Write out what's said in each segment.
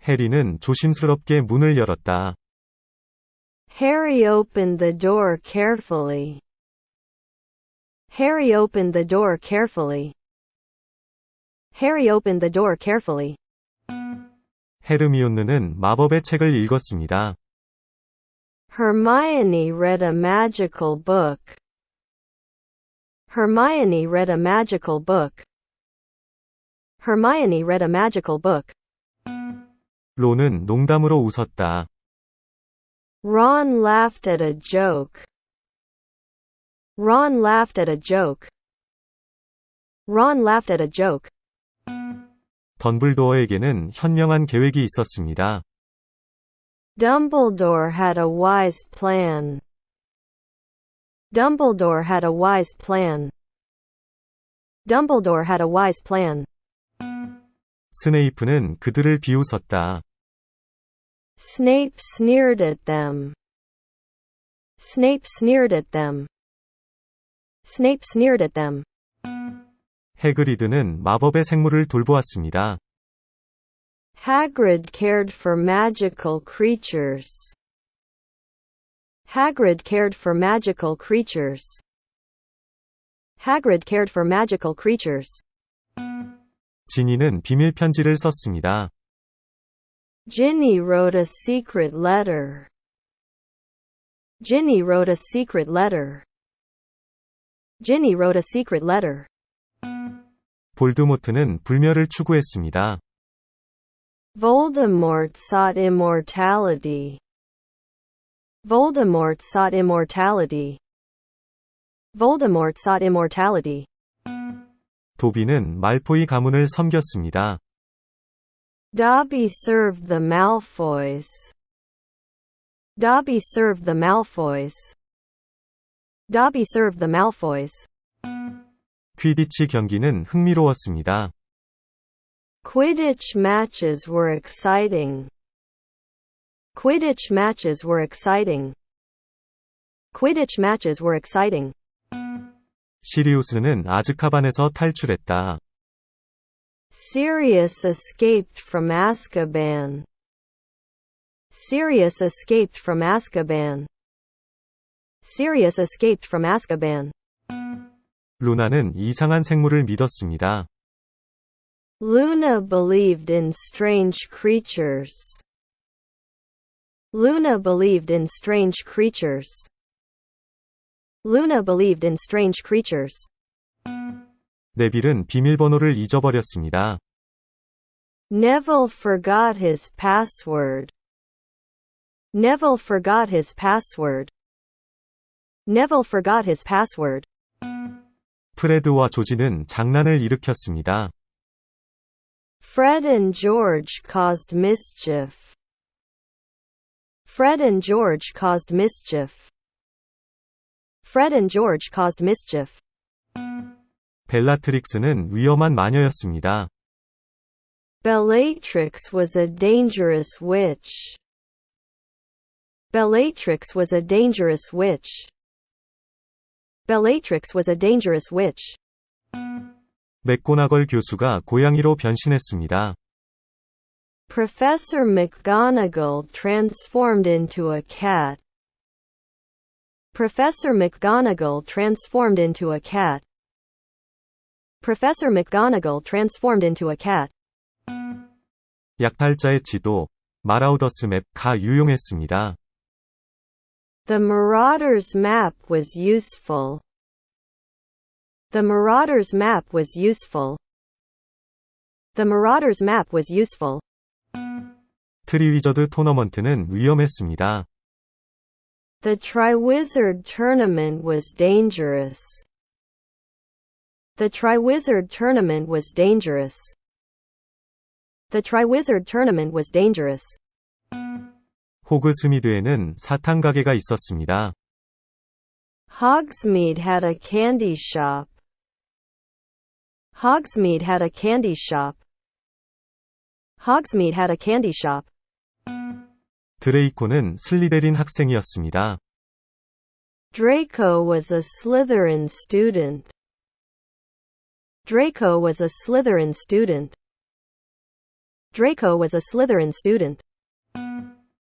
해리는 조심스럽게 문을 열었다. Harry opened the door carefully. Harry opened the door carefully. Harry opened the door carefully. 헤르미온느는 마법의 책을 읽었습니다. Hermione read a magical book. Hermione read a magical book. Hermione read a magical book. 론은 농담으로 웃었다. Ron laughed at a joke. Ron laughed at a joke. Ron laughed at a joke. 덤블도어에게는 현명한 계획이 있었습니다. Dumbledore had a wise plan. Dumbledore had a wise plan. Dumbledore had a wise plan. 스네이프는 그들을 비웃었다. Snape sneered at them. Snape sneered at them. Snape sneered at them. 해그리드는 마법의 생물을 돌보았습니다. Hagrid cared for magical creatures. Hagrid cared for magical creatures. Hagrid cared for magical creatures. 지니는 비밀 편지를 썼습니다. Ginny wrote a secret letter. Ginny wrote a secret letter. Ginny wrote a secret letter. 볼드모트는 불멸을 추구했습니다. Voldemort sought immortality. Voldemort sought immortality. Voldemort sought immortality. 도비는 말포이 가문을 섬겼습니다. Dobby served the Malfoys. Dobby served the Malfoys. Dobby served the Malfoys. 퀴디치 경기는 흥미로웠습니다. Quidditch matches were exciting. Quidditch matches were exciting. Quidditch matches were exciting. 시리우스는 아즈카반에서 탈출했다. Sirius escaped from Azkaban. Sirius escaped from Azkaban. Sirius escaped from Azkaban. 루나는 이상한 생물을 믿었습니다. Luna believed in strange creatures. Luna believed in strange creatures. Luna believed in strange creatures. 네빌은 비밀번호를 잊어버렸습니다. Neville forgot his password. Neville forgot his password. Neville forgot his password. 프레드와 조지는 장난을 일으켰습니다. Fred and George caused mischief. Fred and George caused mischief. Fred and George caused mischief. 벨라트릭스는 위험한 마녀였습니다. Bellatrix was a dangerous witch. Bellatrix was a dangerous witch. Bellatrix was a dangerous witch. 맥고나걸 교수가 고양이로 변신했습니다. Professor McGonagall transformed into a cat. Professor McGonagall transformed into a cat. Professor McGonagall transformed into a cat. 약탈자의 지도, 마라우더스 맵가 유용했습니다. The Marauder's map was useful. The Marauder's map was useful. The Marauder's map was useful. 트리위저드 토너먼트는 위험했습니다. The Triwizard Tournament was dangerous. The Triwizard Tournament was dangerous. The Triwizard Tournament was dangerous. 호그스미드에는 사탕 가게가 있었습니다. Hogsmeade had a candy shop. Hogsmeade had a candy shop. Hogsmeade had a candy shop. 드레이코는 슬리데린 학생이었습니다. Draco was a Slytherin student. Draco was a Slytherin student. Draco was a Slytherin student.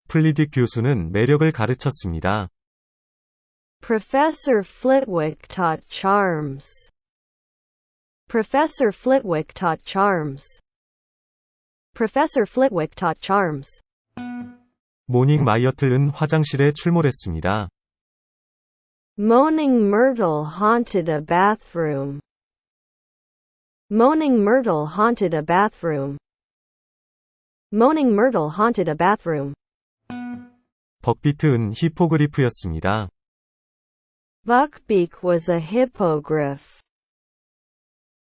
플리딕 교수는 매력을 가르쳤습니다. Professor Flitwick taught charms. Professor Flitwick taught charms. Professor Flitwick taught charms. 모닝 마이어틀은 화장실에 출몰했습니다. Moaning Myrtle haunted a bathroom. Moaning Myrtle haunted a bathroom. Moaning Myrtle haunted a bathroom. 벅비트은 히포그리프였습니다. Buckbeak was a hippogriff.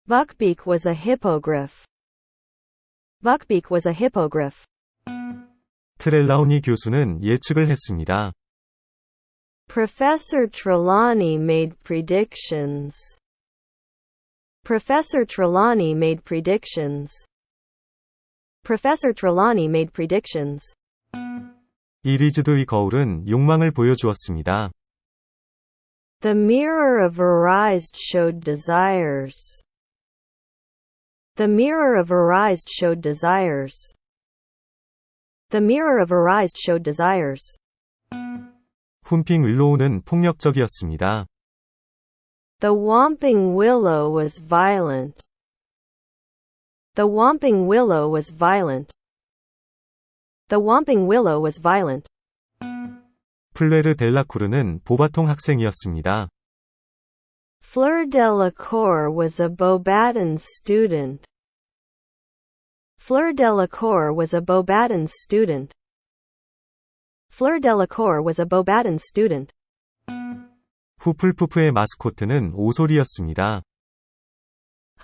Buckbeak was a hippogriff. Buckbeak was a hippogriff. 트렐라우니 교수는 예측을 했습니다. Professor Trelawney made predictions. Professor Trelawney made predictions. Professor Trelawney made predictions. 이리즈드의 거울은 욕망을 보여주었습니다. The mirror of Arised showed desires. The mirror of Arised showed desires. The mirror of Arised showed desires. 훔핑 윌로우는 폭력적이었습니다. The Whomping Willow was violent. The Whomping Willow was violent. The Whomping Willow was violent. 플레르 델라쿠르는 보바통 학생이었습니다. Fleur Delacour was a Beauxbaton student. Fleur Delacour was a Beauxbaton student. Fleur Delacour was a Beauxbaton student. 후플푸프의 마스코트는 오솔이었습니다.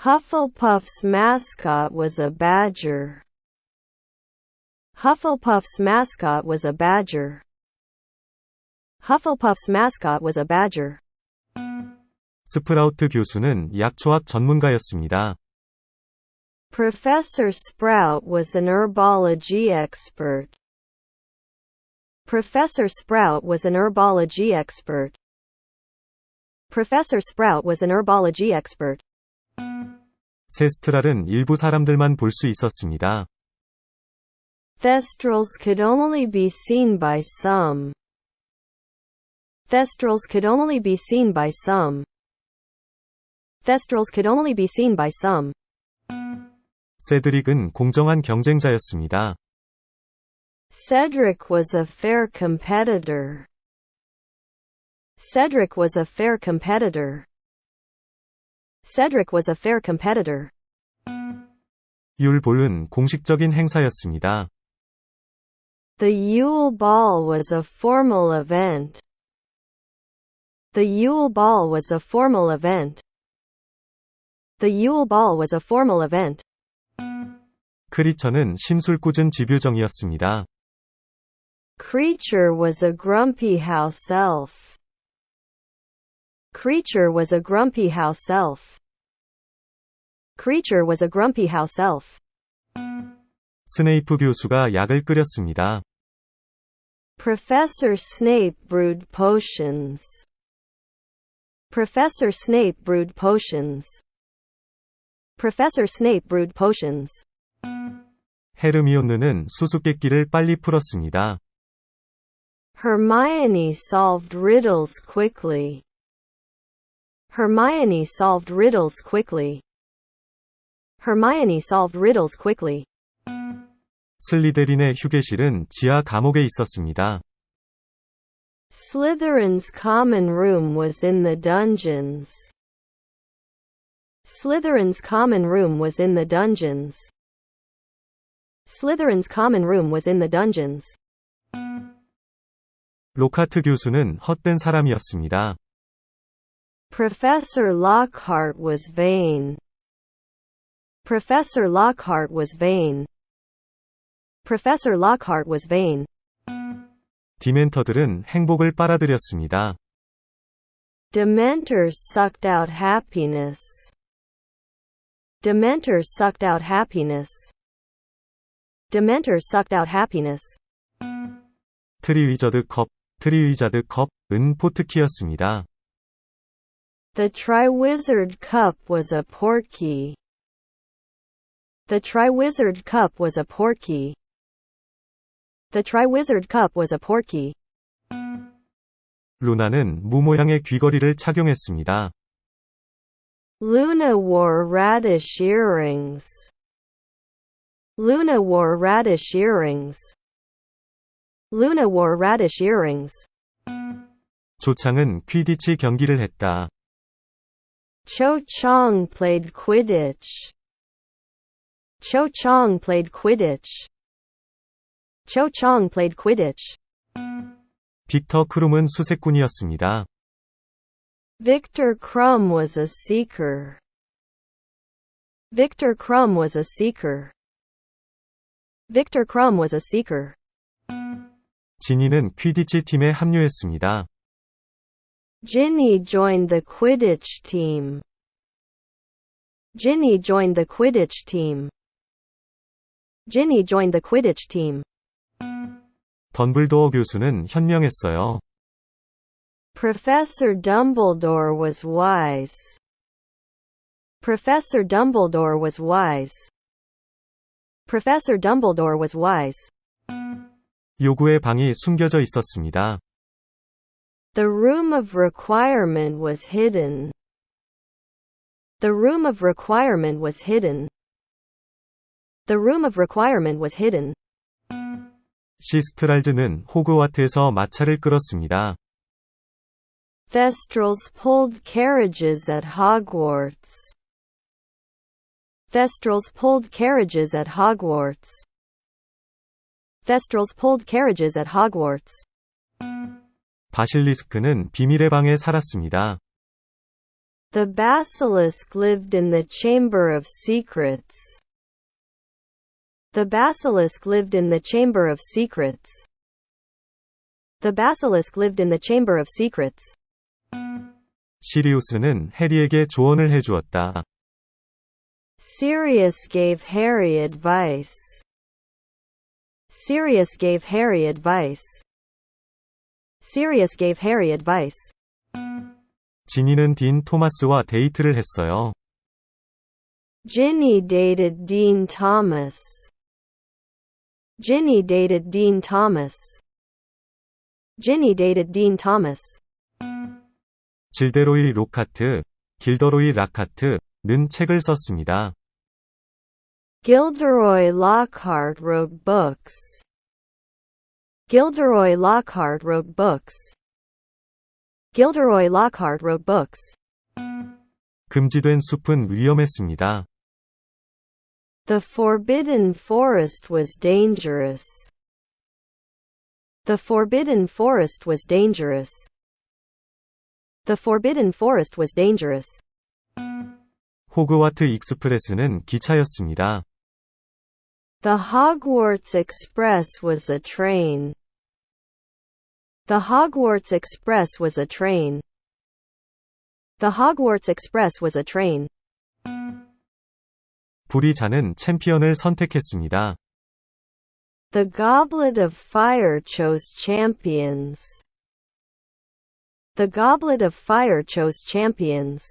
Hufflepuff's mascot was a badger. Hufflepuff's mascot was a badger. Hufflepuff's mascot was a badger. 스프라우트 교수는 약초학 전문가였습니다. Professor Sprout was an herbology expert. Professor Sprout was an herbology expert. Professor Sprout was an herbology expert. 세스트랄은 일부 사람들만 볼 수 있었습니다. Thestrals could only be seen by some. Thestrals could only be seen by some. Thestrals could only be seen by some. 세드릭은 공정한 경쟁자였습니다. Cedric was a fair competitor. Cedric was a fair competitor. Cedric was a fair competitor. 율볼은 공식적인 행사였습니다. The Yule Ball was a formal event. The Yule Ball was a formal event. The Yule Ball was a formal event. 크리처는 심술궂은 집요정이었습니다. Creature was a grumpy house elf. Creature was a grumpy house elf. Creature was a grumpy house elf. 스네이프 교수가 약을 끓였습니다. Professor Snape brewed potions. Professor Snape brewed potions. Professor Snape brewed potions. 헤르미온느는 수수께끼를 빨리 풀었습니다. Hermione solved riddles quickly. Hermione solved riddles quickly. Hermione solved riddles quickly. 슬리데린의 휴게실은 지하 감옥에 있었습니다. Slytherin's common room was in the dungeons. Slytherin's common room was in the dungeons. Slytherin's common room was in the dungeons. 로카트 교수는 헛된 사람이었습니다. Professor Lockhart was vain. Professor Lockhart was vain. Professor Lockhart was vain. 디멘터들은 행복을 빨아들였습니다. Dementors sucked out happiness. Dementors sucked out happiness. Dementors sucked out happiness. 트리위저드 컵은 포트키였습니다. The Triwizard Cup was a portkey. The Triwizard Cup was a portkey. The Triwizard Cup was a portkey. 루나는 무 모양의 귀걸이를 착용했습니다. Luna wore radish earrings. Luna wore radish earrings. Luna wore radish earrings. 조창은 퀴디치 경기를 했다. Cho Chang played Quidditch. Cho Chang played Quidditch. Cho Chang played Quidditch. 빅터 크룸은 수색꾼이었습니다. Victor Crumb was a seeker. Victor Crumb was a seeker. Victor Crumb was a seeker. 지니는 퀴디치 팀에 합류했습니다. Ginny joined the Quidditch team. Ginny joined the Quidditch team. Ginny joined the Quidditch team. 덤블도어 교수는 현명했어요. Professor Dumbledore was wise. Professor Dumbledore was wise. Professor Dumbledore was wise. 요구의 방이 숨겨져 있었습니다. The room of requirement was hidden. The room of requirement was hidden. The room of requirement was hidden. 시스트랄드는 호그와트에서 마차를 끌었습니다. Thestrals pulled carriages at Hogwarts. Thestrals pulled carriages at Hogwarts. Thestrals pulled carriages at Hogwarts. 바실리스크는 비밀의 방에 살았습니다. The basilisk lived in the Chamber of Secrets. The basilisk lived in the Chamber of Secrets. The basilisk lived in the Chamber of Secrets. 시리우스는 해리에게 조언을 해주었다. Sirius gave Harry advice. Sirius gave Harry advice. Sirius gave Harry advice. 지니는 딘 토마스와 데이트를 했어요. Ginny dated Dean Thomas. Ginny dated Dean Thomas. Ginny dated Dean Thomas. 질데로이 로카트, 길더로이 라카트는 책을 썼습니다. Gilderoy Lockhart wrote books. Gilderoy Lockhart wrote books. Gilderoy Lockhart wrote books. 금지된 숲은 위험했습니다. The forbidden forest was dangerous. The forbidden forest was dangerous. The forbidden forest was dangerous. 호그와트 익스프레스는 기차였습니다. The Hogwarts Express was a train. The Hogwarts Express was a train. The Hogwarts Express was a train. 불이 자는 챔피언을 선택했습니다. The Goblet of Fire chose champions. The Goblet of Fire chose champions.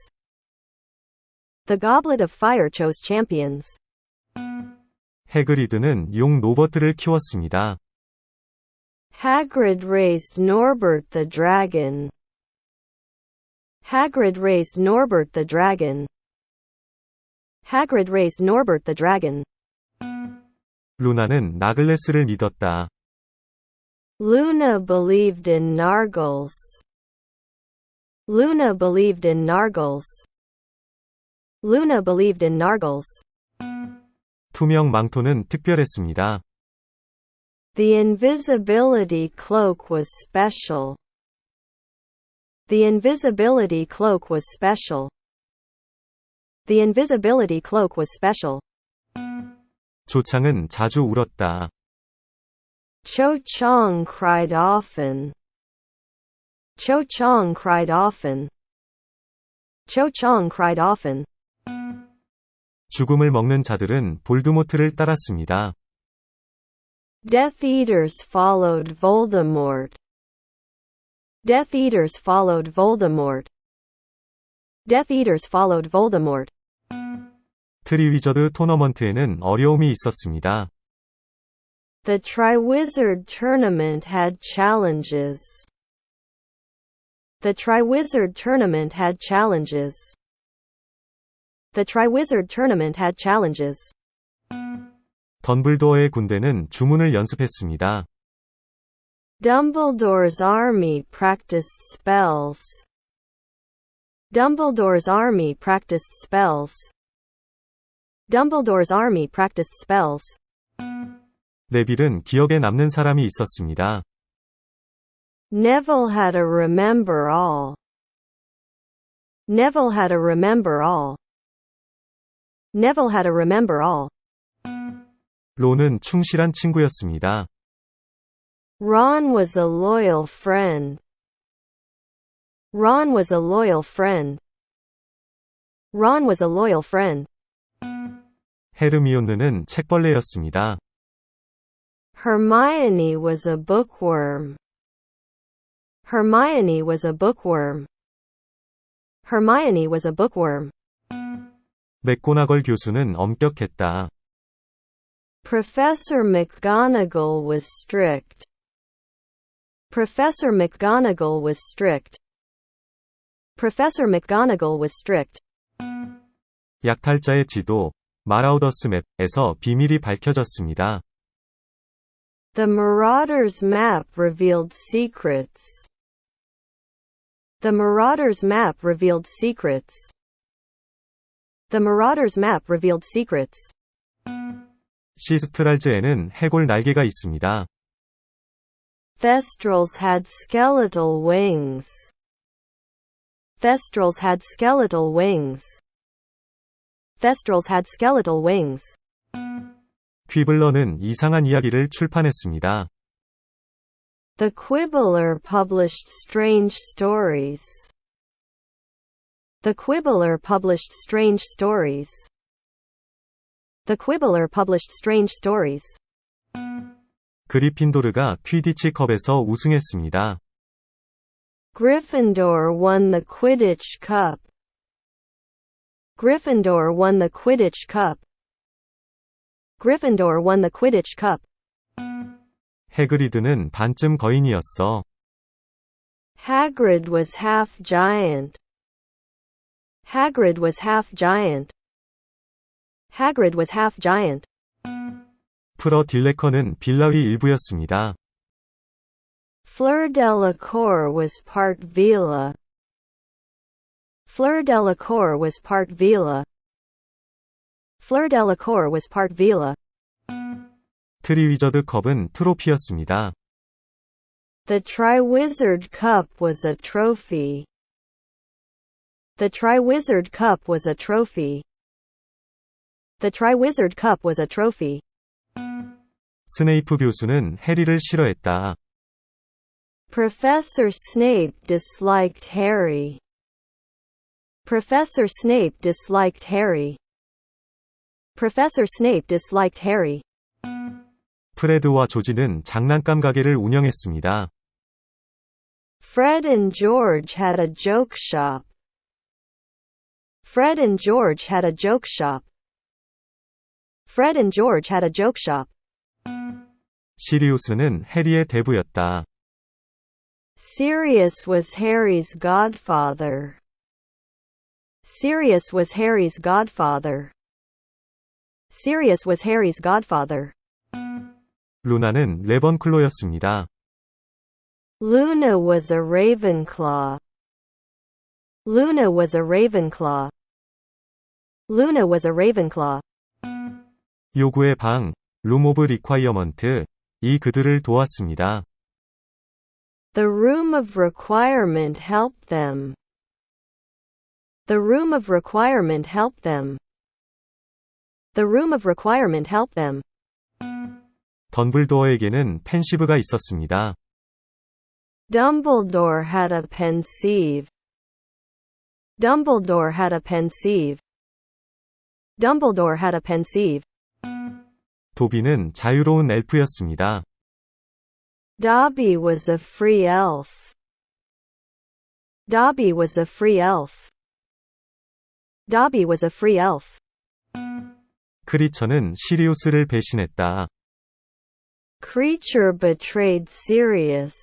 The Goblet of Fire chose champions. 해그리드는 용 로버트를 키웠습니다. Hagrid raised Norbert the dragon. Hagrid raised Norbert the dragon. Hagrid raised Norbert the dragon. 루나는 나글레스를 믿었다. Luna believed in Nargles. Luna believed in Nargles. Luna believed in Nargles. 투명 망토는 특별했습니다. The invisibility cloak was special. The invisibility cloak was special. The invisibility cloak was special. 조창은 자주 울었다. Cho Chang cried often. Cho Chang cried often. Cho Chang cried often. 죽음을 먹는 자들은 볼드모트를 따랐습니다. Death Eaters followed Voldemort. Death Eaters followed Voldemort. Death Eaters followed Voldemort. 트리위저드 토너먼트에는 어려움이 있었습니다. The Triwizard Tournament had challenges. The Triwizard Tournament had challenges. The Triwizard Tournament had challenges. 덤블도어의 군대는 주문을 연습했습니다. Dumbledore's army practiced spells. Dumbledore's army practiced spells. Dumbledore's army practiced spells. 네빌은 기억에 남는 사람이 있었습니다. Neville had to remember all. Neville had to remember all. Neville had to remember all. 론은 충실한 친구였습니다. Ron was a loyal friend. Ron was a loyal friend. Ron was a loyal friend. 헤르미온느는 책벌레였습니다. Hermione was a bookworm. Hermione was a bookworm. Hermione was a bookworm. 맥고나걸 교수는 엄격했다. Professor McGonagall was strict. Professor McGonagall was strict. Professor McGonagall was strict. 약탈자의 지도, 마라우더스 맵에서 비밀이 밝혀졌습니다. The Marauder's map revealed secrets. The Marauder's map revealed secrets. The Marauder's map revealed secrets. 시스트랄즈에는 해골 날개가 있습니다. Thestrals had skeletal wings. Thestrals had skeletal wings. Thestrals had skeletal wings. 퀴블러는 이상한 이야기를 출판했습니다. The Quibbler published strange stories. The Quibbler published strange stories. The Quibbler published strange stories. 그리핀도르가 퀴디치 컵에서 우승했습니다. Gryffindor won the Quidditch Cup. Gryffindor won the Quidditch Cup. Gryffindor won the Quidditch Cup. 해그리드는 반쯤 거인이었어. Hagrid was half giant. Hagrid was half giant. Hagrid was half giant. 프러 딜레커는 빌라위 일부였습니다. Fleur Delacour was part Vila. Fleur Delacour was part Vila. Fleur Delacour was part Vila. 트리위저드 컵은 트로피였습니다. The Triwizard Cup was a trophy. The Triwizard Cup was a trophy. The Triwizard Cup was a trophy. 스네이프 교수는 해리를 싫어했다. Professor Snape disliked Harry. Professor Snape disliked Harry. Professor Snape disliked Harry. 프레드와 조지는 장난감 가게를 운영했습니다. Fred and George had a joke shop. Fred and George had a joke shop. Fred and George had a joke shop. 시리우스는 해리의 대부였다. Sirius was Harry's godfather. Sirius was Harry's godfather. Sirius was Harry's godfather. 루나는 레번클로였습니다. Luna was a Ravenclaw. Luna was a Ravenclaw. Luna was a Ravenclaw. 요구의 방, 룸 오브 리콰이어먼트, 이 그들을 도왔습니다. The room of requirement helped them. The room of requirement helped them. The room of requirement helped them. 덤블도어에게는 펜시브가 있었습니다. Dumbledore had a pensieve. Dumbledore had a pensieve. Dumbledore had a pensieve. 도비는 자유로운 엘프였습니다. Dobby was a free elf. Dobby was a free elf. Dobby was a free elf. 크리처는 시리우스를 배신했다. Creature betrayed Sirius.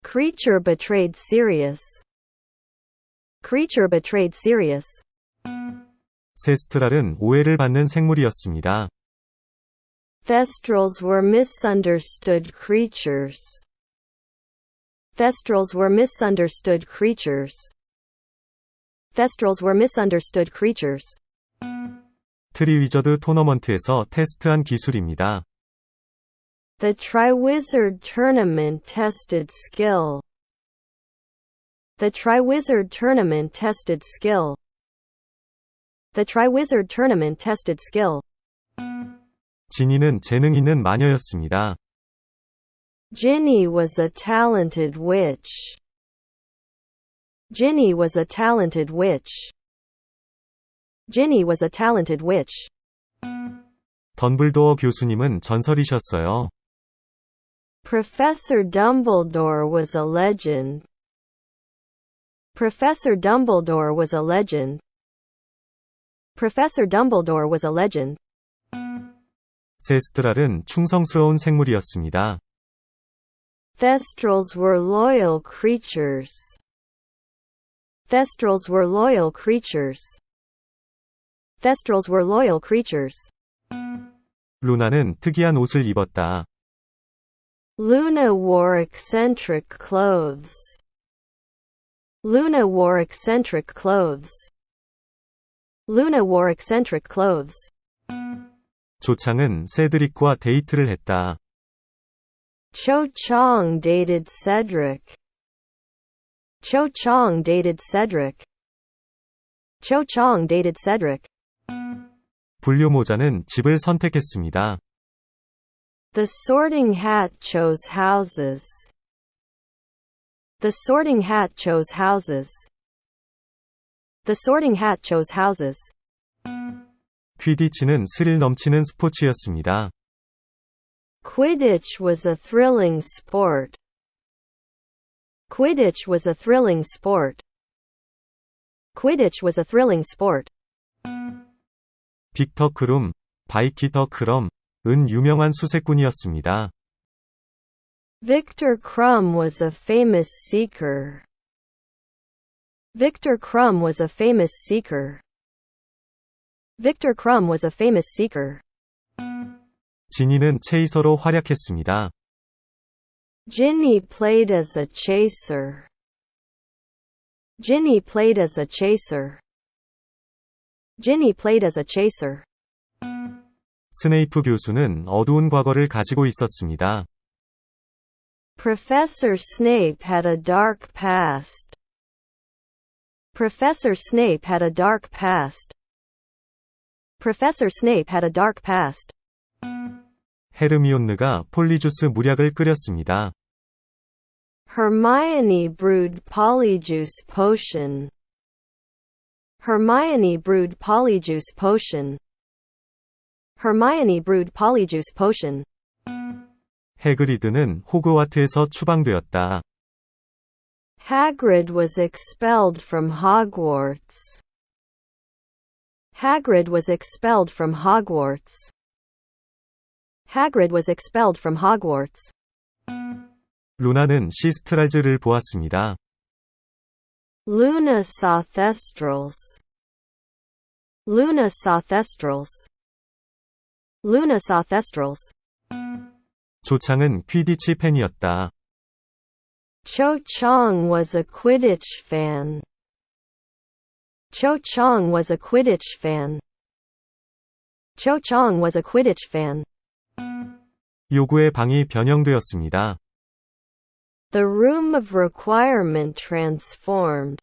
Creature betrayed Sirius. Creature betrayed Sirius. 세스트랄은 오해를 받는 생물이었습니다. Thestrals were misunderstood creatures. Thestrals were misunderstood creatures. Thestrals were misunderstood creatures. 트리위저드 토너먼트에서 테스트한 기술입니다. The Triwizard Tournament tested skill. The Triwizard Tournament tested skill. The Triwizard Tournament tested skill. 지니는 재능 있는 마녀였습니다. Ginny was a talented witch. Ginny was a talented witch. Ginny was a talented witch. 덤블도어 교수님은 전설이셨어요. Professor Dumbledore was a legend. Professor Dumbledore was a legend. Professor Dumbledore was a legend. 세스트랄은 충성스러운 생물이었습니다. Thestrals were loyal creatures. Thestrals were loyal creatures. Thestrals were loyal creatures. 루나는 특이한 옷을 입었다. Luna wore eccentric clothes. Luna wore eccentric clothes. Luna wore eccentric clothes. 조창은 세드릭과 데이트를 했다. Cho Chang dated Cedric. Cho Chang dated Cedric. Cho Chang dated Cedric. 분류모자는 집을 선택했습니다. The Sorting Hat chose houses. The Sorting Hat chose houses. The Sorting Hat chose houses. 퀴디치는 스릴 넘치는 스포츠였습니다. Quidditch was a thrilling sport. Quidditch was a thrilling sport. Quidditch was a thrilling sport. 빅터 크룸, 바이키터 크럼은 유명한 수색꾼이었습니다. Victor Crumb was a famous seeker. Victor Crumb was a famous seeker. Victor Crumb was a famous seeker. 지니는 체이서로 활약했습니다. Ginny played as a chaser. Ginny played as a chaser. Ginny played as a chaser. 스네이프 교수는 어두운 과거를 가지고 있었습니다. Professor Snape had a dark past. Professor Snape had a dark past. Professor Snape had a dark past. 헤르미온느가 폴리주스 무략을 끓였습니다. Hermione brewed polyjuice potion. Hermione brewed polyjuice potion. Hermione brewed polyjuice potion. 해그리드는 호그와트에서 추방되었다. Hagrid was expelled from Hogwarts. Hagrid was expelled from Hogwarts. Hagrid was expelled from Hogwarts. 루나는 시스트랄즈를 보았습니다. Luna saw Thestrals. Luna saw Thestrals. Luna saw Thestrals. 조창은 퀴디치 팬이었다. Cho Chang was a Quidditch fan. Cho Chang was a Quidditch fan. Cho Chang was a Quidditch fan. 요구의 방이 변형되었습니다. The room of requirement transformed.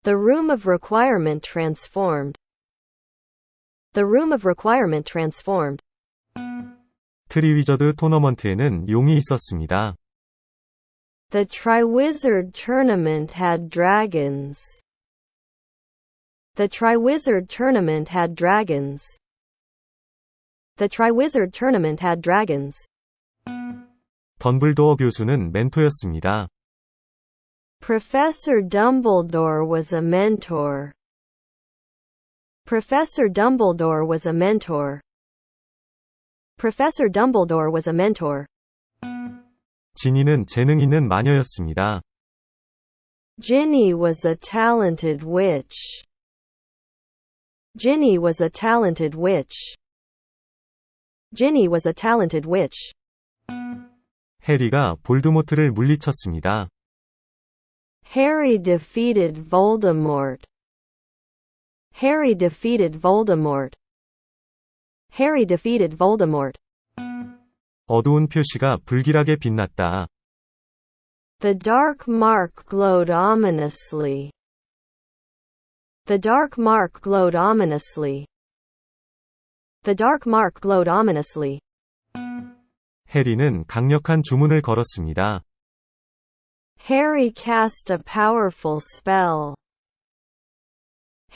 The room of requirement transformed. The room of requirement transformed. 트리위저드 토너먼트에는 용이 있었습니다. The Triwizard Tournament had dragons. The Triwizard Tournament had dragons. The Triwizard Tournament had dragons. 덤블도어 교수는 멘토였습니다. Professor Dumbledore was a mentor. Professor Dumbledore was a mentor. Professor Dumbledore was a mentor. 지니는 재능 있는 마녀였습니다. Ginny was a talented witch. Ginny was a talented witch. Ginny was a talented witch. 해리가 볼드모트를 물리쳤습니다. Harry defeated Voldemort. Harry defeated Voldemort. Harry defeated Voldemort. 어두운 표시가 불길하게 빛났다. The dark mark glowed ominously. The dark mark glowed ominously. The dark mark glowed ominously. 해리는 강력한 주문을 걸었습니다. Harry cast a powerful spell.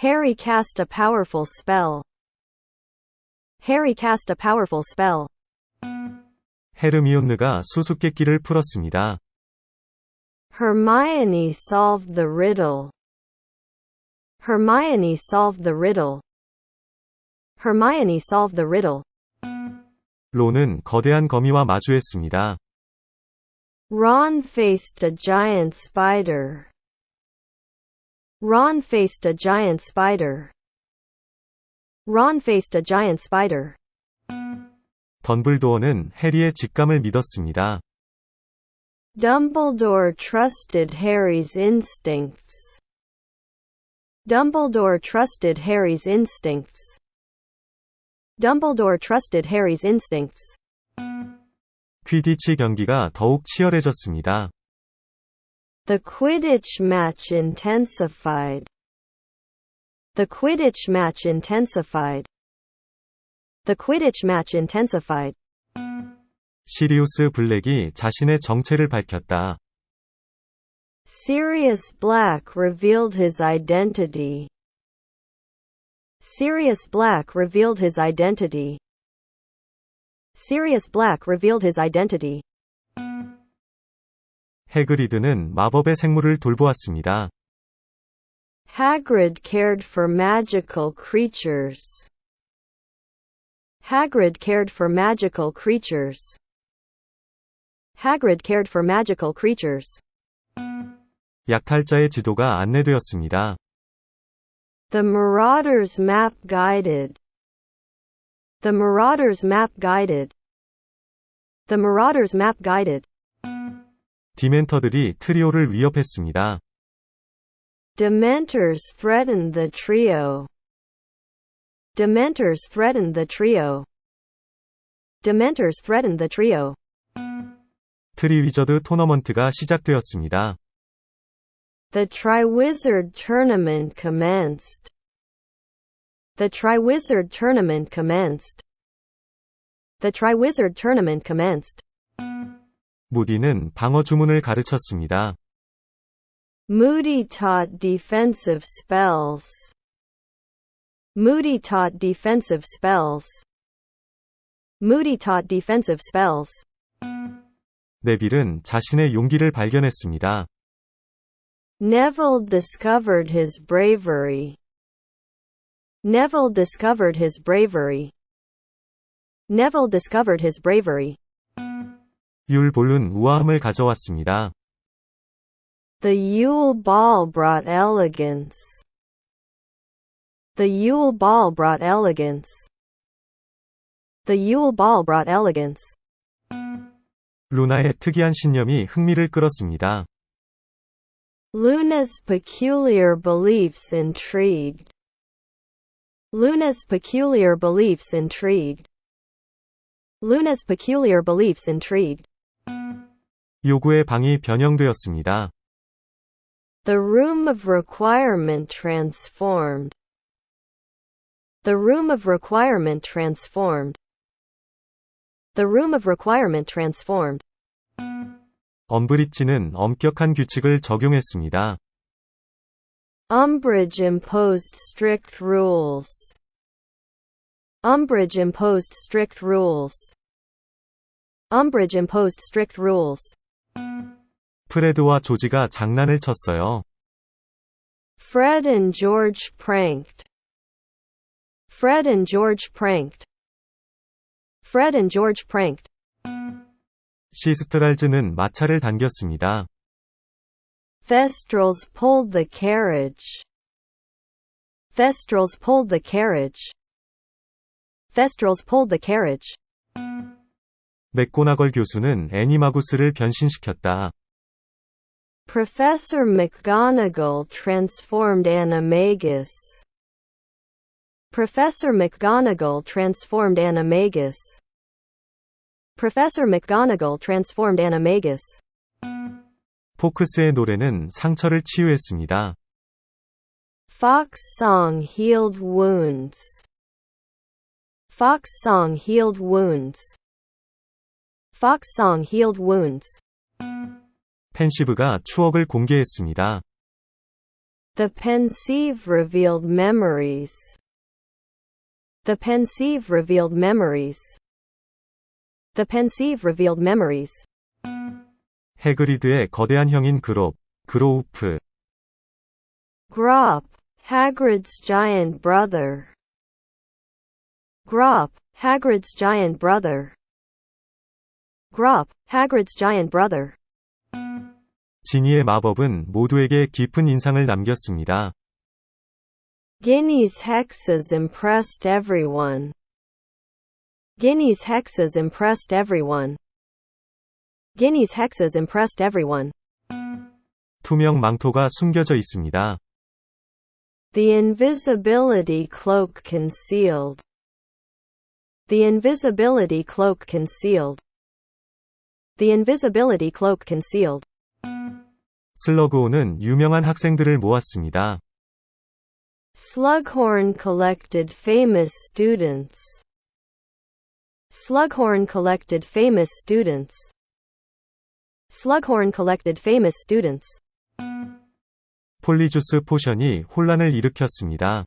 Harry cast a powerful spell. Harry cast a powerful spell. 헤르미온느가 수수께끼를 풀었습니다. Hermione solved the riddle. Hermione solved the riddle. Hermione solved the riddle. 론은 거대한 거미와 마주했습니다. Ron faced a giant spider. Ron faced a giant spider. Ron faced a giant spider. 덤블도어는 해리의 직감을 믿었습니다. Dumbledore trusted Harry's instincts. Dumbledore trusted Harry's instincts. Dumbledore trusted Harry's instincts. 퀴디치 경기가 더욱 치열해졌습니다. The Quidditch match intensified. The Quidditch match intensified. The Quidditch match intensified. 시리우스 블랙이 자신의 정체를 밝혔다. Sirius Black revealed his identity. Sirius Black revealed his identity. Sirius Black revealed his identity. 해그리드는 마법의 생물을 돌보았습니다. Hagrid cared for magical creatures. Hagrid cared for magical creatures. Hagrid cared for magical creatures. 약탈자의 지도가 안내되었습니다. The Marauders map guided. The Marauders map guided. The Marauders map guided. 디멘터들이 트리오를 위협했습니다. Dementors threatened the trio. Dementors threatened the trio. Dementors threatened the trio. 트리위저드 토너먼트가 시작되었습니다. The Triwizard Tournament commenced. The Triwizard Tournament commenced. The Triwizard Tournament commenced. 무디는 방어 주문을 가르쳤습니다. Moody taught defensive spells. Moody taught defensive spells. Moody taught defensive spells. 네빌은 자신의 용기를 발견했습니다. Neville discovered his bravery. Neville discovered his bravery. Neville discovered his bravery. 율볼은 우아함을 가져왔습니다. The Yule Ball brought elegance. The Yule Ball brought elegance. The Yule Ball brought elegance. 루나의 특이한 신념이 흥미를 끌었습니다. Luna's peculiar beliefs intrigued. Luna's peculiar beliefs intrigued. Luna's peculiar beliefs intrigued. 요구의 방이 변형되었습니다. The room of requirement transformed. The room of requirement transformed. The room of requirement transformed. 엄브리지는 엄격한 규칙을 적용했습니다. Umbridge imposed strict rules. Umbridge imposed strict rules. Umbridge imposed strict rules. 프레드와 조지가 장난을 쳤어요. Fred and George pranked. Fred and George pranked. Fred and George pranked. 시스트랄즈는 마차를 당겼습니다. Thestrals pulled the carriage. Thestrals pulled the carriage. Thestrals pulled the carriage. 맥고나걸 교수는 애니마구스를 변신시켰다. Professor McGonagall transformed Animagus. Professor McGonagall transformed Animagus. Professor McGonagall transformed Animagus. 포크스의 노래는 상처를 치유했습니다. Fox song healed wounds. Fox song healed wounds. Fox song healed wounds. 펜시브가 추억을 공개했습니다. The pensieve revealed memories. The pensieve revealed memories. The pensieve revealed memories. 해그리드의 거대한 형인 그로우프. Grop, Hagrid's giant brother. Grop, Hagrid's giant brother. Grop, Hagrid's giant brother. 지니의 마법은 모두에게 깊은 인상을 남겼습니다. Ginny's hexes impressed everyone. Ginny's hexes impressed everyone. Ginny's hexes impressed everyone. 투명 망토가 숨겨져 있습니다. The invisibility cloak concealed. The invisibility cloak concealed. The invisibility cloak concealed. 슬러그온은 유명한 학생들을 모았습니다. Slughorn collected famous students. Slughorn collected famous students. Slughorn collected famous students. 폴리주스 포션이 혼란을 일으켰습니다.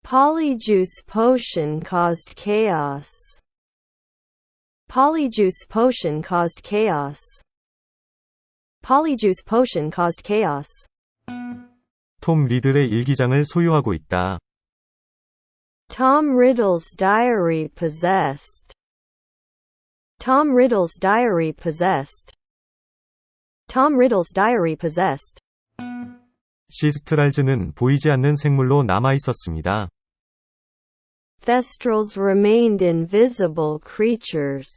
Polyjuice potion caused chaos. Polyjuice potion caused chaos. Polyjuice potion caused chaos. 톰 리들의 일기장을 소유하고 있다. Tom Riddle's diary possessed. Tom Riddle's diary possessed. Tom Riddle's diary possessed. 시스트랄즈는 보이지 않는 생물로 남아 있었습니다. Thestrals remained invisible creatures.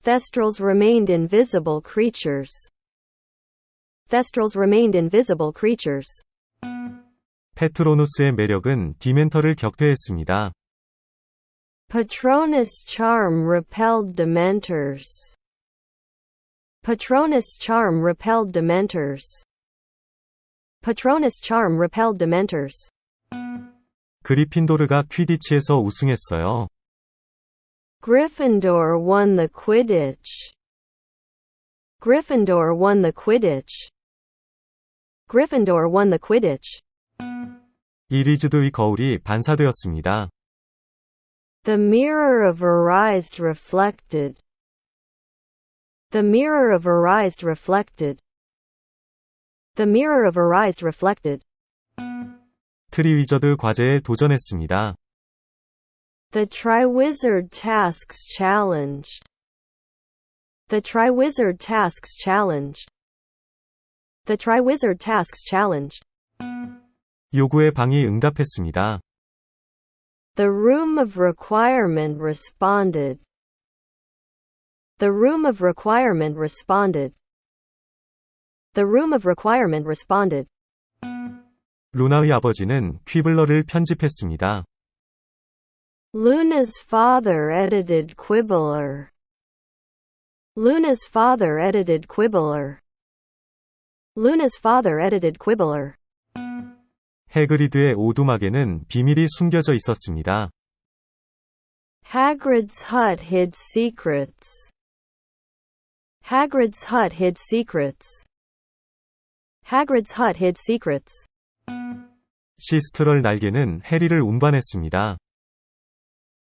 Thestrals remained invisible creatures. Thestrals remained invisible creatures. 페트로누스의 매력은 디멘터를 격퇴했습니다. Patronus' charm repelled Dementors. Patronus' charm repelled Dementors. Patronus' charm repelled Dementors. 그리핀도르가 퀴디치에서 우승했어요. Gryffindor won the Quidditch. Gryffindor won the Quidditch. Gryffindor won the Quidditch. 이리즈드의 거울이 반사되었습니다. The mirror of Arised reflected. The mirror of Arised reflected. The mirror of Arised reflected. 트리위저드 과제에 도전했습니다. The Triwizard tasks challenged. The Triwizard tasks challenged. The Triwizard tasks challenged. 요구의 방이 응답했습니다. The room of requirement responded. The room of requirement responded. The room of requirement responded. 루나의 아버지는 퀴블러를 편집했습니다. Luna's father edited Quibbler. Luna's father edited Quibbler. Luna's father edited Quibbler. 해그리드의 오두막에는 비밀이 숨겨져 있었습니다. Hagrid's hut hid secrets. Hagrid's hut hid secrets. Hagrid's hut hid secrets. 시스트럴 날개는 해리를 운반했습니다.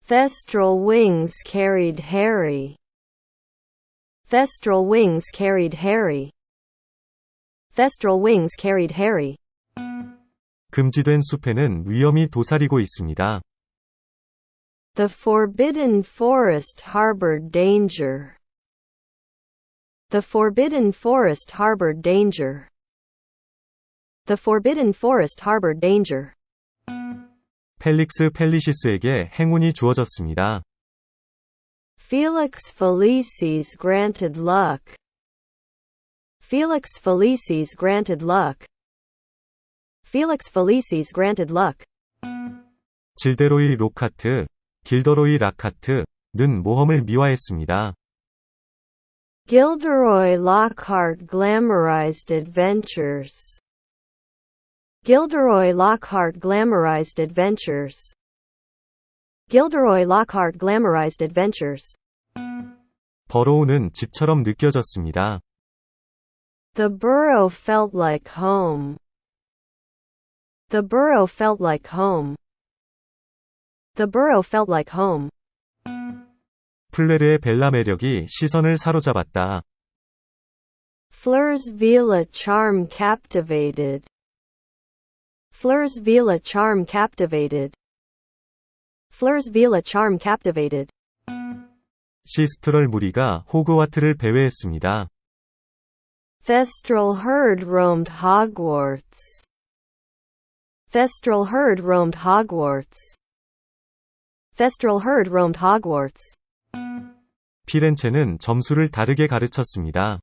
Thestral wings carried Harry. Thestral wings carried Harry. Thestral wings carried Harry. 금지된 숲에는 위험이 도사리고 있습니다. The forbidden forest harbored danger. The forbidden forest harbored danger. The forbidden forest harbored danger. 펠릭스 펠리시스에게 행운이 주어졌습니다. Felix Felicis granted luck. Felix Felicis granted luck. Felix Felicis granted luck. 질데로이 로카트, 길더로이 라카트는 모험을 미화했습니다. Gilderoy Lockhart glamorized adventures. Gilderoy Lockhart glamorized adventures. Gilderoy Lockhart glamorized adventures. 버로우는 집처럼 느껴졌습니다. The burrow felt like home. The burrow felt like home. The burrow felt like home. 플레르의 벨라 매력이 시선을 사로잡았다. Fleur's Villa charm captivated. Fleur's Villa charm captivated. Fleur's Villa charm captivated. 시스트럴 무리가 호그와트를 배회했습니다. Thestral herd roamed Hogwarts. Thestral herd roamed Hogwarts. Thestral herd roamed Hogwarts. 피렌체는 점수를 다르게 가르쳤습니다.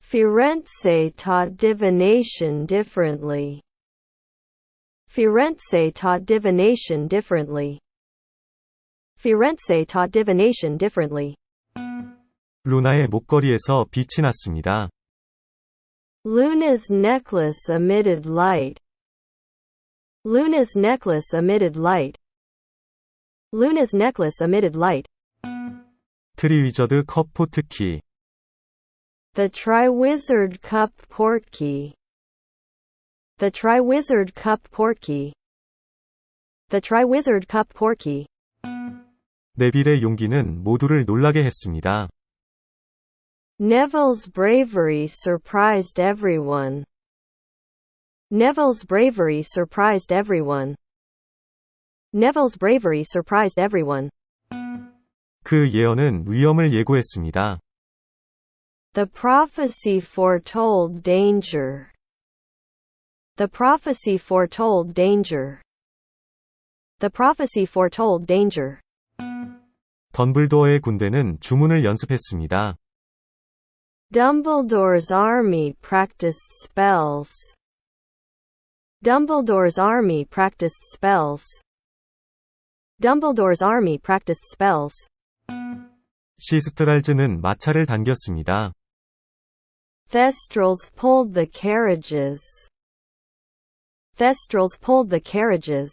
Firenze taught divination differently. Firenze taught divination differently. Firenze taught divination differently. 루나의 목걸이에서 빛이 났습니다. Luna's necklace emitted light. Luna's necklace emitted light. Luna's necklace emitted light. 트리위저드 컵 포트키. The Triwizard Cup Portkey. The Triwizard Cup Portkey. The Triwizard Cup Portkey. 네빌의 용기는 모두를 놀라게 했습니다. Neville's bravery surprised everyone. Neville's bravery surprised everyone. Neville's bravery surprised everyone. 그 예언은 위험을 예고했습니다. The prophecy foretold danger. The prophecy foretold danger. The prophecy foretold danger. 덤블도어의 군대는 주문을 연습했습니다. Dumbledore's army practiced spells. Dumbledore's army practiced spells. Dumbledore's army practiced spells. 시스트랄즈는 마차를 당겼습니다. Thestrals pulled the carriages. Thestrals pulled the carriages.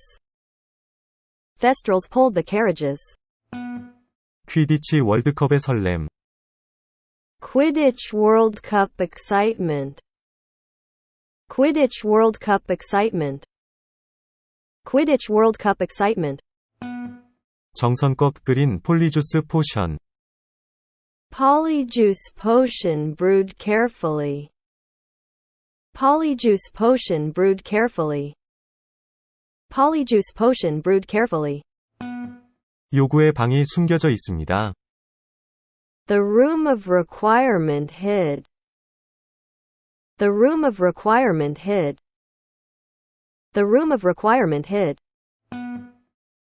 Thestrals pulled the carriages. 퀴디치 월드컵의 설렘. Quidditch World Cup excitement. Quidditch World Cup excitement. Quidditch World Cup excitement. 정성껏 끓인 폴리주스 포션. Polyjuice potion brewed carefully. Polyjuice potion brewed carefully. Polyjuice potion brewed carefully. 요구의 방이 숨겨져 있습니다. The room of requirement hid. The room of requirement hid. The room of requirement hid.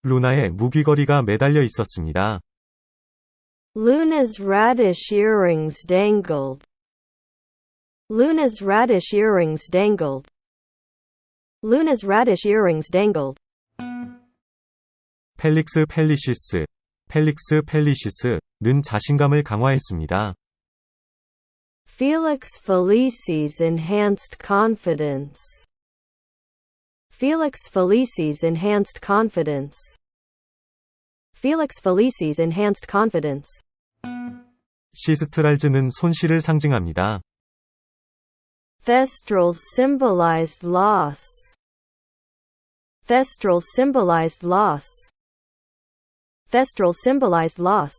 루나의 무귀걸이가 매달려 있었습니다. Luna's radish earrings dangled. Luna's radish earrings dangled. Luna's radish earrings dangled. 펠릭스 펠리시스. 펠릭스 펠리시스는 자신감을 강화했습니다. Felix Felicis enhanced confidence. Felix Felicis enhanced confidence. Felix Felicis enhanced confidence. 시스트랄즈는 손실을 상징합니다. Thestrals symbolized loss. Thestrals symbolized loss. Thestrals symbolized loss.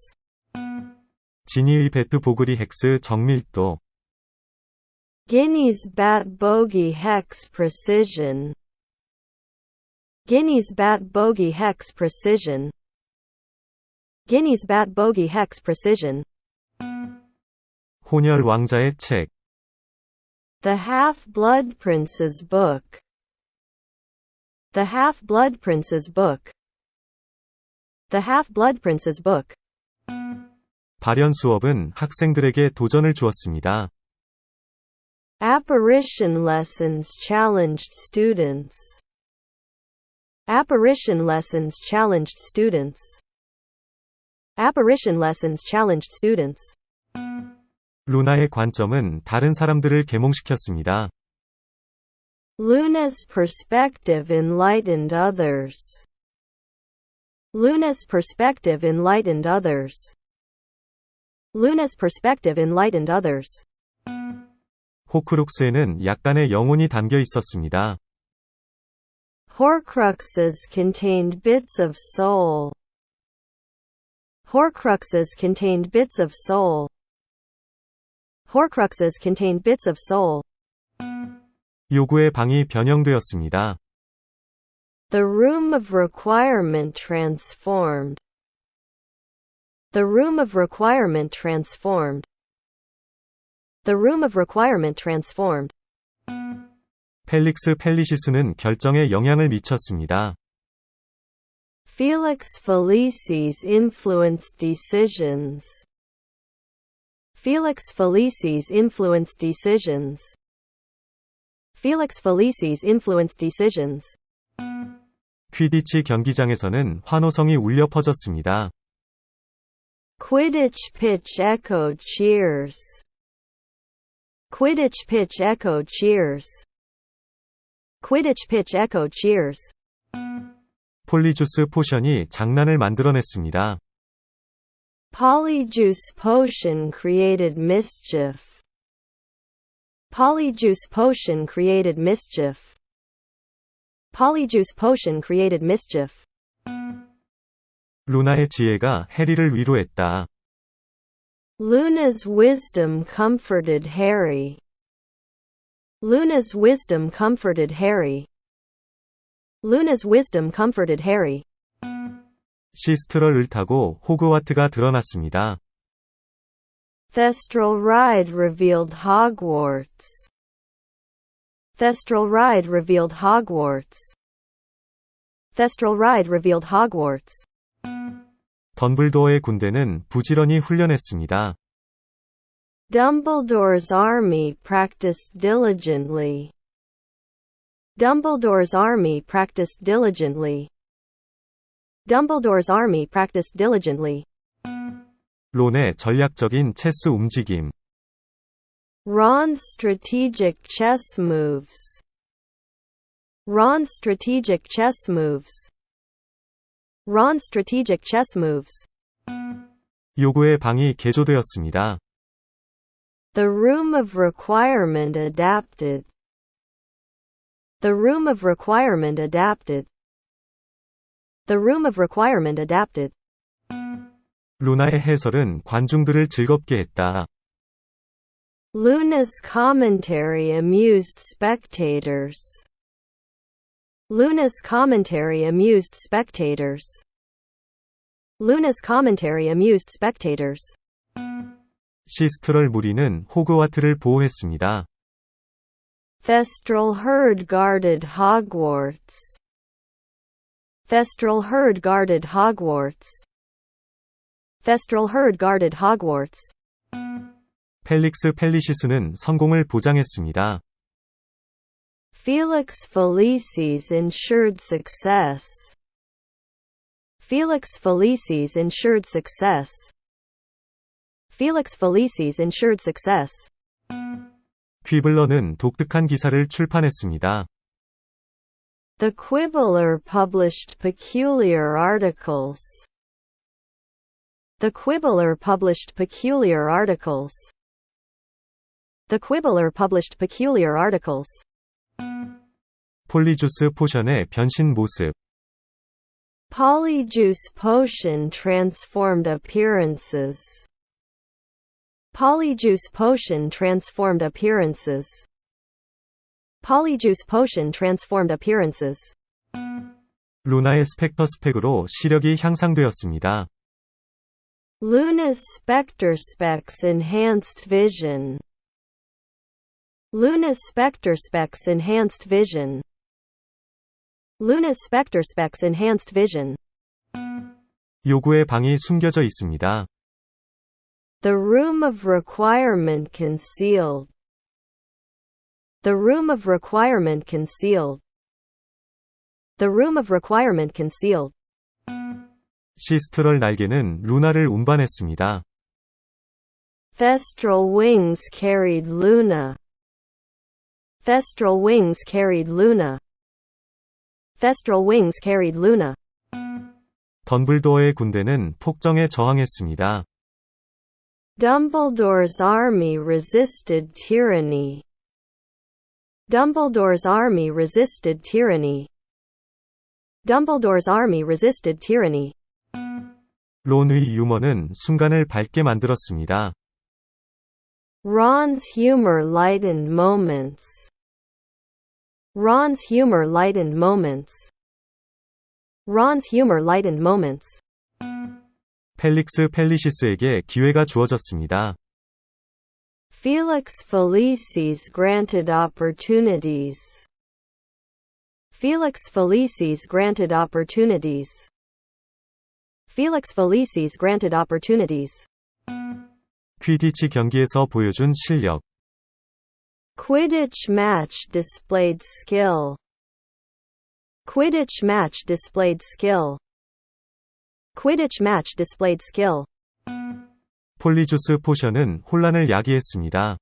지니의 배트 보그리 헥스 정밀도. Guinea's bat bogey hex precision. Guinea's bat bogey hex precision. Guinea's bat bogey hex precision. 혼혈 왕자의 책. The Half-Blood Prince's book. The Half-Blood Prince's book. The Half-Blood Prince's book. 발연 수업은 학생들에게 도전을 주었습니다. Apparition lessons challenged students. Apparition lessons challenged students. Apparition lessons challenged students. 루나의 관점은 다른 사람들을 계몽시켰습니다. Luna's perspective enlightened others. Luna's perspective enlightened others. Luna's perspective enlightened others. 호크룩스에는 약간의 영혼이 담겨 있었습니다. Horcruxes contained bits of soul. Horcruxes contained bits of soul. Horcruxes contained bits of soul. 요구의 방이 변형되었습니다. The room of requirement transformed. The room of requirement transformed. The room of requirement transformed. 펠릭스 펠리시스는 결정에 영향을 미쳤습니다. Felix Felicis influenced decisions. Felix Felicis influenced decisions. Felix Felicis influenced decisions. 퀴디치 경기장에서는 환호성이 울려 퍼졌습니다. Quidditch pitch echoed cheers. Quidditch pitch echoed cheers. Quidditch pitch echoed cheers. 폴리주스 포션이 장난을 만들어냈습니다. Polyjuice potion created mischief. Polyjuice potion created mischief. Polyjuice potion created mischief. 루나의 지혜가 해리를 위로했다. Luna's wisdom comforted Harry. Luna's wisdom comforted Harry. Luna's wisdom comforted Harry. 시스트럴을 타고 호그와트가 드러났습니다. Thestral ride revealed Hogwarts. Thestral ride revealed Hogwarts. Thestral ride revealed Hogwarts. 덤블도어의 군대는 부지런히 훈련했습니다. Dumbledore's army practiced diligently. Dumbledore's army practiced diligently. Dumbledore's army practiced diligently. 론의 전략적인 체스 움직임. Ron's strategic chess moves. Ron's strategic chess moves. Ron's strategic chess moves. 요구의 방이 개조되었습니다. The room of requirement adapted. The room of requirement adapted. The room of requirement adapted. 루나의 해설은 관중들을 즐겁게 했다. Luna's commentary amused spectators. Luna's commentary amused spectators. Luna's commentary amused spectators. 시스트럴 무리는 호그와트를 보호했습니다. Thestral herd guarded Hogwarts. Thestral herd guarded Hogwarts. Thestral herd guarded Hogwarts. 펠릭스 펠리시스는 성공을 보장했습니다. Felix Felicis ensured success. Felix Felicis ensured success. Felix Felicis ensured success. 퀴블러는 독특한 기사를 출판했습니다. The Quibbler published peculiar articles. The Quibbler published peculiar articles. The Quibbler published peculiar articles. 폴리주스 포션의 변신 모습. Polyjuice potion transformed appearances. Polyjuice potion transformed appearances. Polyjuice potion transformed appearances. 루나의 스펙터 스펙으로 시력이 향상되었습니다. Luna's specter specs enhanced vision. Luna's specter specs enhanced vision. Luna's specter specs enhanced vision. 요구의 방이 숨겨져 있습니다. The room of requirement concealed. The room of requirement concealed. The room of requirement concealed. 시스트럴 날개는 루나를 운반했습니다. Thestral wings carried Luna. Thestral wings carried Luna. Thestral wings carried Luna. 덤블도어의 군대는 폭정에 저항했습니다. Dumbledore's army resisted tyranny. Dumbledore's army resisted tyranny. Dumbledore's army resisted tyranny. 론의 유머는 순간을 밝게 만들었습니다. Ron's humor lightened moments. Ron's humor lightened moments. Ron's humor lightened moments. 펠릭스 펠리시스에게 기회가 주어졌습니다. Felix Felicis granted opportunities. Felix Felicis granted opportunities. Felix Felicis granted opportunities. 퀴디치 경기에서 보여준 실력. Quidditch match displayed skill. Quidditch match displayed skill. Quidditch match displayed skill. 폴리주스 포션은 혼란을 야기했습니다.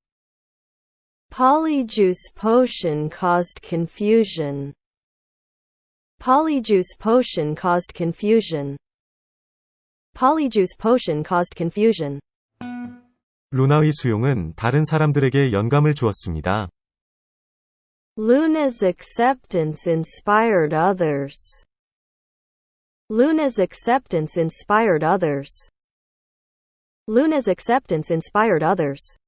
Polyjuice potion caused confusion. Polyjuice potion caused confusion. Polyjuice potion caused confusion. 루나의 수용은 다른 사람들에게 영감을 주었습니다. Luna's acceptance inspired others. Luna's acceptance inspired others. Luna's acceptance inspired others.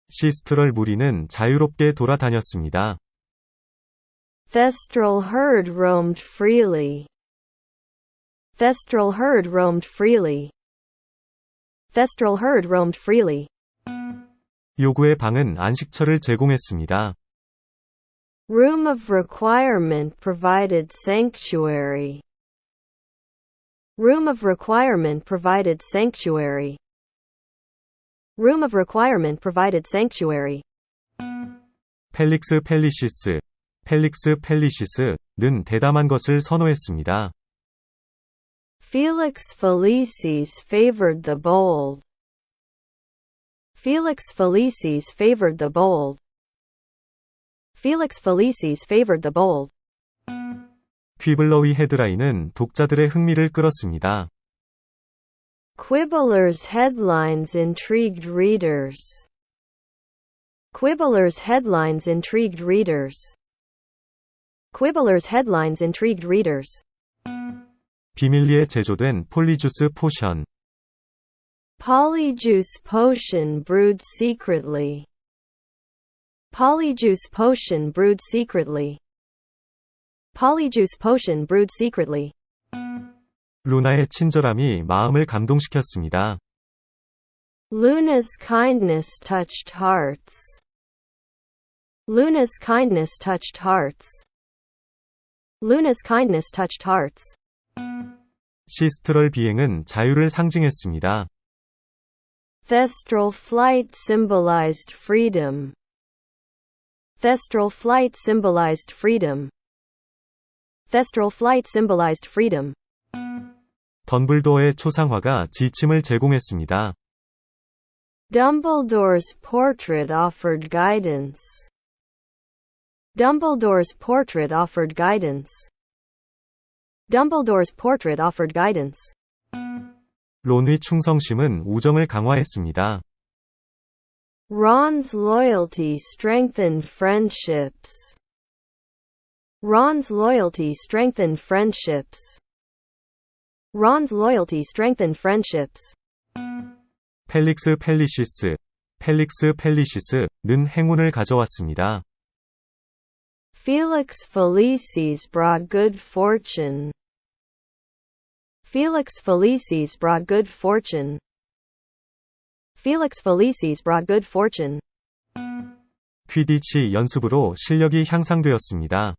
시스트럴 무리는 자유롭게 돌아다녔습니다. Thestral herd roamed freely. Thestral herd roamed freely. Thestral herd roamed freely. 요구의 방은 안식처를 제공했습니다. Room of requirement provided sanctuary. Room of requirement provided sanctuary. Room of requirement provided sanctuary. 펠릭스 펠리시스, 펠릭스 펠리시스는 대담한 것을 선호했습니다. Felix Felicis favored the bold. Felix Felicis favored the bold. Felix Felicis favored the bold. 퀴블러의 헤드라인은 독자들의 흥미를 끌었습니다. Quibbler's headlines intrigued readers. Quibbler's headlines intrigued readers. Quibbler's headlines intrigued readers. 비밀리에 제조된 폴리주스 포션. Polyjuice potion brewed secretly. Polyjuice potion brewed secretly. Polyjuice potion brewed secretly. 루나의 친절함이 마음을 감동시켰습니다. Luna's kindness touched hearts. Luna's kindness touched hearts. Luna's kindness touched hearts. 시스트럴 비행은 자유를 상징했습니다. Thestral flight symbolized freedom. Thestral flight symbolized freedom. Thestral flight symbolized freedom. 덤블도어의 초상화가 지침을 제공했습니다. Dumbledore's portrait offered guidance. Dumbledore's portrait offered guidance. Dumbledore's portrait offered guidance. 론의 충성심은 우정을 강화했습니다. Ron's loyalty strengthened friendships. Ron's loyalty strengthened friendships. Ron's loyalty strengthened friendships. 펠릭스 펠리시스, 펠릭스 펠리시스는 행운을 가져왔습니다. Felix Felicis brought good fortune. Felix Felicis brought good fortune. Felix Felicis brought good fortune. 퀴디치 연습으로 실력이 향상되었습니다.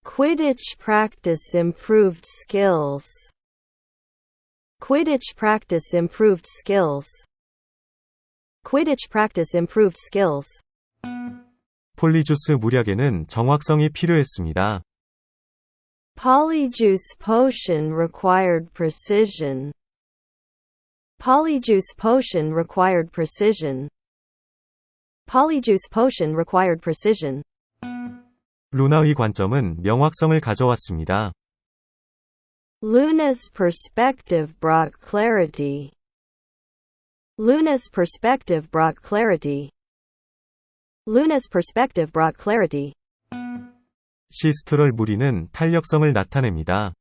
Quidditch practice improved skills. Quidditch practice improved skills. Quidditch practice improved skills. 폴리주스 무략에는 정확성이 필요했습니다. Polyjuice potion required precision. Polyjuice potion required precision. Polyjuice potion required precision. 루나의 관점은 명확성을 가져왔습니다. Luna's perspective brought clarity. Luna's perspective brought clarity. Luna's perspective brought clarity. 시스트럴 무리는 탄력성을 나타냅니다.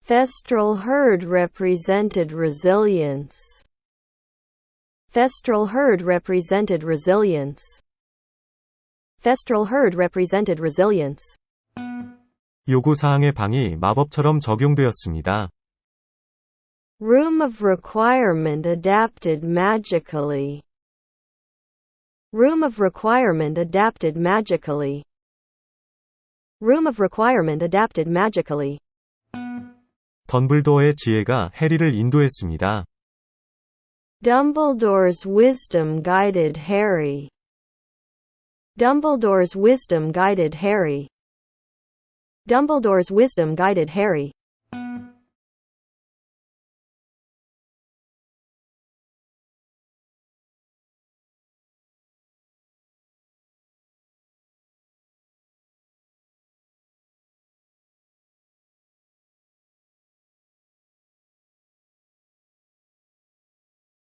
Thestral herd represented resilience. Thestral herd represented resilience. Thestral herd represented resilience. 요구사항의 방이 마법처럼 적용되었습니다. Room of requirement adapted magically. Room of requirement adapted magically. Room of requirement adapted magically. 덤블도어의 지혜가 해리를 인도했습니다. Dumbledore's wisdom guided Harry. Dumbledore's wisdom guided Harry. Dumbledore's wisdom guided Harry.